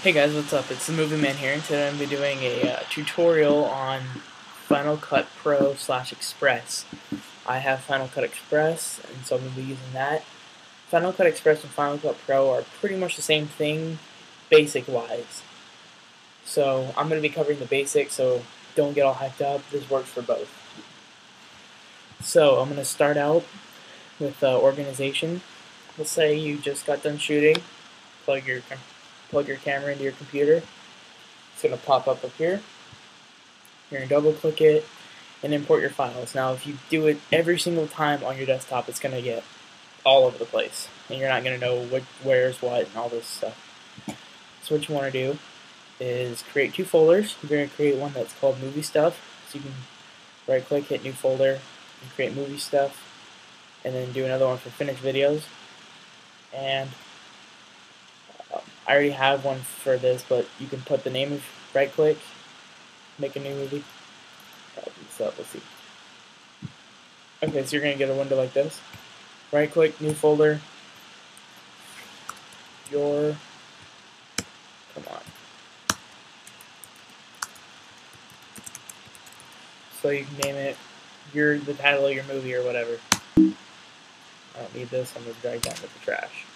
Hey guys, what's up? It's the Movie Man here, and today I'm going to be doing a tutorial on Final Cut Pro / Express. I have Final Cut Express, and so I'm going to be using that. Final Cut Express and Final Cut Pro are pretty much the same thing, basic-wise. So I'm going to be covering the basics, so don't get all hyped up. This works for both. So I'm going to start out with organization. Let's say you just got done shooting. Plug your camera into your computer. It's going to pop up here. You're going to double click it and import your files. Now if you do it every single time on your desktop, it's going to get all over the place and you're not going to know where's what and all this stuff. So what you want to do is create two folders. You're going to create one that's called movie stuff. So you can right click, hit new folder, and create movie stuff, and then do another one for finished videos. And I already have one for this, but you can put the name of, right click, make a new movie. So let's see. Okay, so you're going to get a window like this. Right click, new folder, come on. So you can name it the title of your movie or whatever. I don't need this, I'm going to drag that into the trash.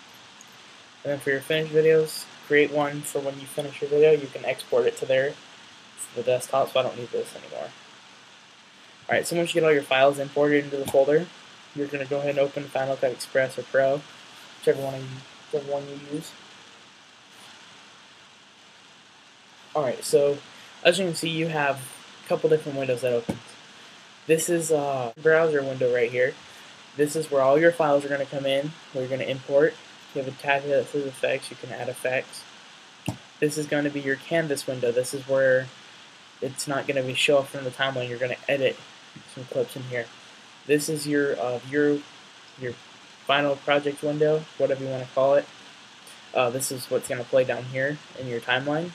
And then for your finished videos, create one for when you finish your video. You can export it to the desktop, so I don't need this anymore. Alright, so once you get all your files imported into the folder, you're going to go ahead and open Final Cut Express or Pro, whichever one you use. Alright, so as you can see, you have a couple different windows that open. This is a browser window right here. This is where all your files are going to come in, where you're going to import. You have a tab here that says effects, you can add effects. This is going to be your canvas window. This is where it's not going to be show up from the timeline. You're going to edit some clips in here. This is your final project window, whatever you want to call it. This is what's going to play down here in your timeline.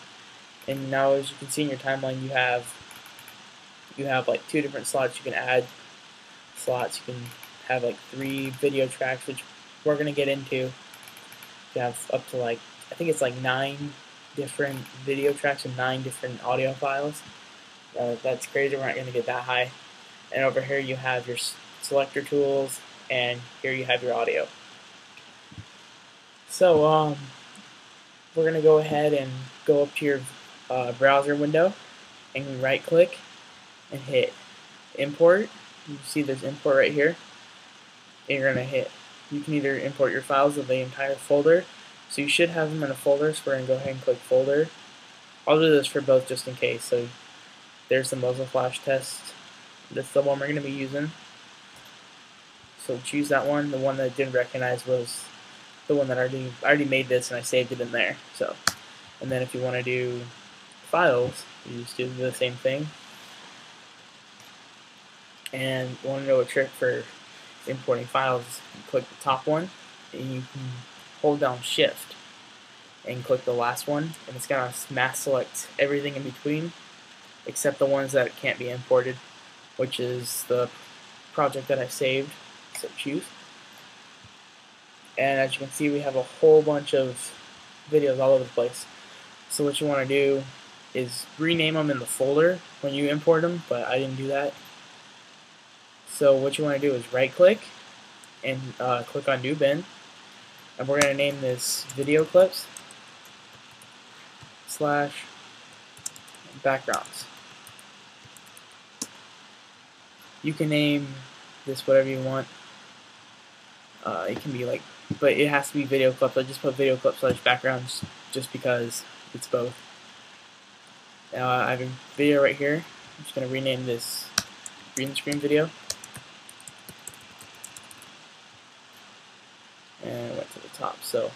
And now, as you can see in your timeline, you have like two different slots. You can add slots. You can have like 3 video tracks, which we're going to get into. You have up to I think it's like 9 different video tracks and 9 different audio files. That's crazy. We're not going to get that high. And over here you have your selector tools, and here you have your audio. So we're going to go ahead and go up to your browser window and right click and hit import. You see there's import right here, and you're going to hit, you can either import your files of the entire folder, so you should have them in a folder, so we're going to go ahead and click folder. I'll do this for both just in case. So there's the muzzle flash test. That's the one we're going to be using. So choose that one. The one that I didn't recognize was the one that I already made this, and I saved it in there. So, and then if you want to do files, you just do the same thing. And you want to know a trick for importing files? You click the top one, and you can hold down Shift and click the last one, and it's going to mass select everything in between except the ones that can't be imported, which is the project that I saved. So choose. And as you can see, we have a whole bunch of videos all over the place. So what you want to do is rename them in the folder when you import them, but I didn't do that. So what you want to do is right click and click on new bin, and we're going to name this video clips / backgrounds. You can name this whatever you want. It can be but it has to be video clip. I just put video clip / backgrounds just because it's both. Now I have a video right here. I'm just going to rename this green screen video. And it went to the top. So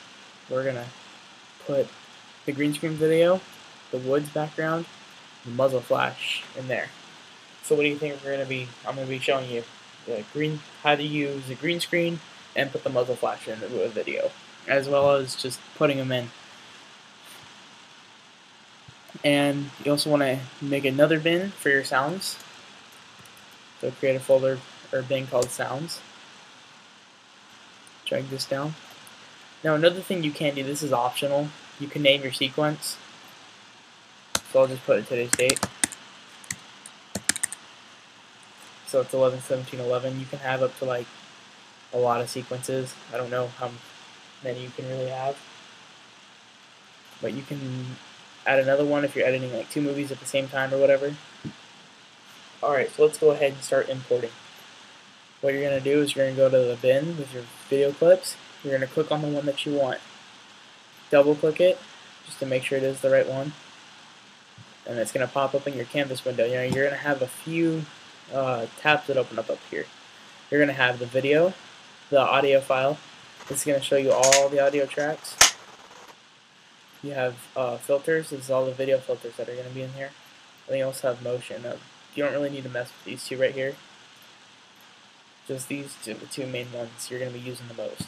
we're going to put the green screen video, the woods background, the muzzle flash in there. So what do you think I'm going to be showing you how to use the green screen and put the muzzle flash in the video, as well as just putting them in. And you also want to make another bin for your sounds. So create a folder or bin called sounds. Drag this down. Now another thing you can do, this is optional, you can name your sequence. So I'll just put today's date. So it's 11/17/11. You can have up to like a lot of sequences. I don't know how many you can really have, but you can add another one if you're editing like 2 movies at the same time or whatever. Alright, so let's go ahead and start importing. What you're going to do is you're going to go to the bin with your video clips. You're going to click on the one that you want. Double click it just to make sure it is the right one. And it's going to pop up in your canvas window. You're going to have a few tabs that open up here. You're going to have the video, the audio file. It's going to show you all the audio tracks. You have filters. This is all the video filters that are going to be in here. And you also have motion. You don't really need to mess with these two right here. Just these two, the two main ones you're going to be using the most.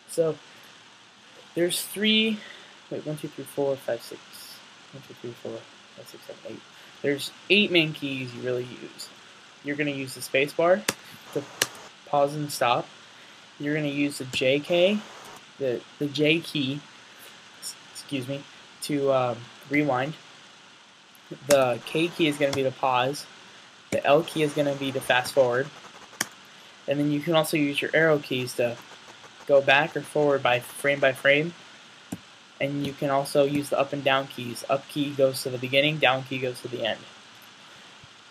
So there's 1, 2, 3, 4, 5, 6. 1, 2, 3, 4, 5, 6, 7, 8. There's 8 main keys you really use. You're going to use the space bar to pause and stop. You're going to use the J key, the J key, excuse me, to rewind. The K key is going to be to pause. The L key is going to be to fast forward. And then you can also use your arrow keys to go back or forward by frame. And you can also use the up and down keys. Up key goes to the beginning, down key goes to the end.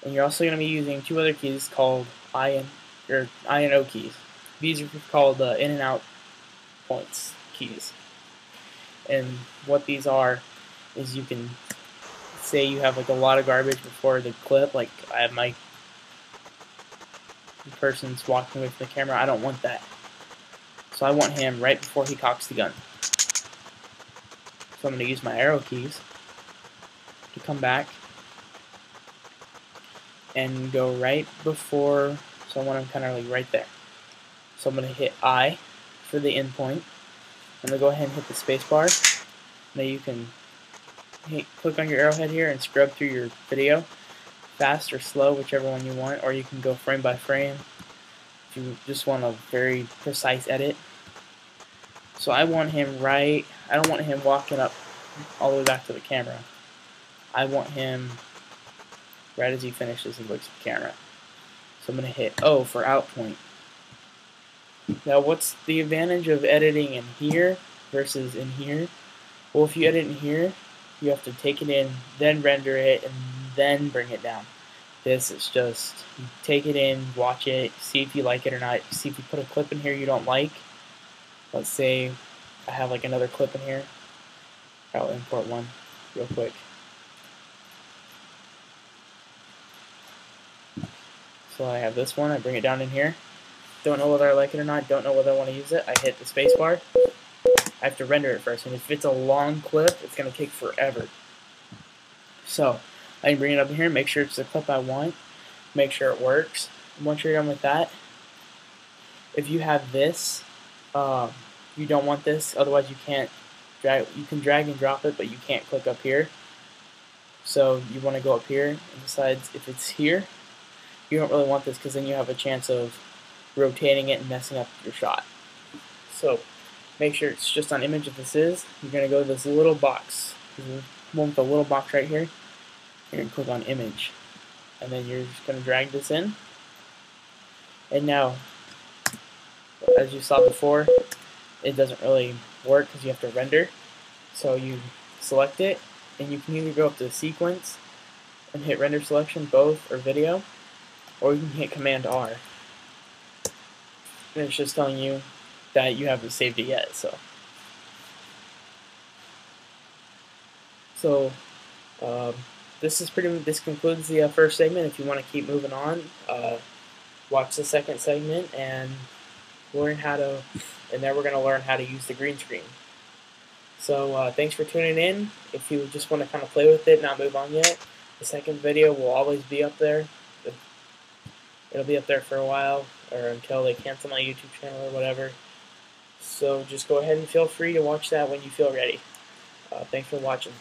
And you're also going to be using 2 other keys called I and O keys. These are called in and out points keys. And what these are is you can say you have like a lot of garbage before the clip, like I have my person's walking away from the camera. I don't want that. So I want him right before he cocks the gun. So I'm going to use my arrow keys to come back and go right before, so I want him kind of like right there. So I'm going to hit I for the end point. I'm going to go ahead and hit the space bar. Now you can click on your arrowhead here and scrub through your video, fast or slow, whichever one you want, or you can go frame by frame if you just want a very precise edit. So I want him I don't want him walking up all the way back to the camera. I want him right as he finishes and looks at the camera. So I'm going to hit O for out point. Now what's the advantage of editing in here versus in here? Well, if you edit in here, you have to take it in, then render it, and then bring it down. This is just, you take it in, watch it, see if you like it or not. See if you put a clip in here you don't like. Let's say I have like another clip in here. I'll import one real quick. So I have this one, I bring it down in here. Don't know whether I like it or not, don't know whether I want to use it. I hit the space bar. I have to render it first, and if it's a long clip, it's going to take forever. So I can bring it up in here, make sure it's the clip I want, make sure it works. And once you're done with that, if you have this, you don't want this, otherwise you can't drag. You can drag and drop it, but you can't click up here. So you want to go up here, and besides, if it's here, you don't really want this because then you have a chance of rotating it and messing up your shot. So make sure it's just on image if this is. You're going to go to this little box. The one with the little box right here. You're going to click on image. And then you're just going to drag this in. And now, as you saw before, it doesn't really work because you have to render. So you select it, and you can either go up to sequence and hit render selection, both, or video, or you can hit Command R. And it's just telling you that you haven't saved it yet. So this concludes the first segment. If you want to keep moving on, watch the second segment and learn how to. And then we're going to learn how to use the green screen. So thanks for tuning in. If you just want to kind of play with it, not move on yet, the second video will always be up there. It'll be up there for a while, or until they cancel my YouTube channel or whatever. So just go ahead and feel free to watch that when you feel ready. Thanks for watching.